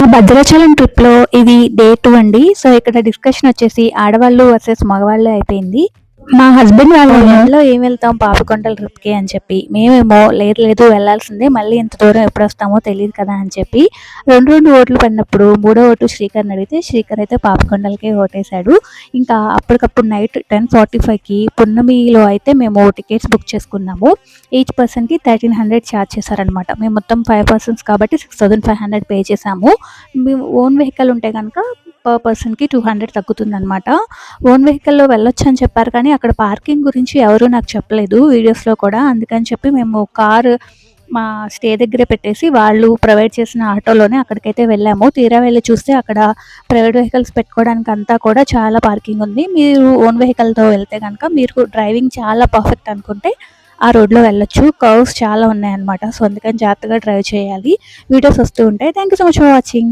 భద్రాచలం ట్రిప్‌లో ఇది డే 2 అండి. సో, ఇక్కడ డిస్కషన్ వచ్చేసి ఆడవాళ్ళు వర్సెస్ మగవాళ్ళు అయిపోయింది. మా హస్బెండ్ వాళ్ళు ఎండలో ఏం వెళ్తాం పాపికొండల ట్రిప్‌కి అని చెప్పి, మేమేమో లేదు లేదు వెళ్ళాల్సిందే, మళ్ళీ ఇంత దూరం ఎప్పుడొస్తామో తెలీదు కదా అని చెప్పి 2 ఓట్లు పడినప్పుడు మూడో ఓటు శ్రీకర్‌ని అడిగితే శ్రీకర్ అయితే పాపికొండలకే ఓటేశాడు. ఇంకా అప్పటికప్పుడు నైట్ 10:45కి పున్నమిలో అయితే మేము టికెట్స్ బుక్ చేసుకున్నాము. ఈచ్ పర్సన్‌కి 1300 ఛార్జ్ చేశారనమాట. మేము మొత్తం 5 పర్సన్స్ కాబట్టి 6500 పే చేశాము. మేము ఓన్ వెహికల్ ఉంటే గనక పర్ పర్సన్‌కి 200 తగ్గుతుందనమాట. ఓన్ వెహికల్‌లో వెళ్ళొచ్చని చెప్పారు కానీ అక్కడ పార్కింగ్ గురించి ఎవరు నాకు చెప్పలేదు వీడియోస్‌లో కూడా. అందుకని చెప్పి మేము కారు మా స్టే దగ్గరే పెట్టేసి వాళ్ళు ప్రొవైడ్ చేసిన ఆటోలోనే అక్కడికైతే వెళ్ళాము. తీరా వెళ్ళి చూస్తే అక్కడ ప్రైవేట్ వెహికల్స్ పెట్టుకోవడానికి అంతా కూడా చాలా పార్కింగ్ ఉంది. మీరు ఓన్ వెహికల్‌తో వెళ్తే గనక మీరు డ్రైవింగ్ చాలా పర్ఫెక్ట్ అనుకుంటే ఆ రోడ్‌లో వెళ్ళొచ్చు. కర్వ్స్ చాలా ఉన్నాయన్నమాట. సో, అందుకని జాగ్రత్తగా డ్రైవ్ చేయాలి. వీడియోస్ వస్తూ ఉంటాయి. Thank you so much for watching.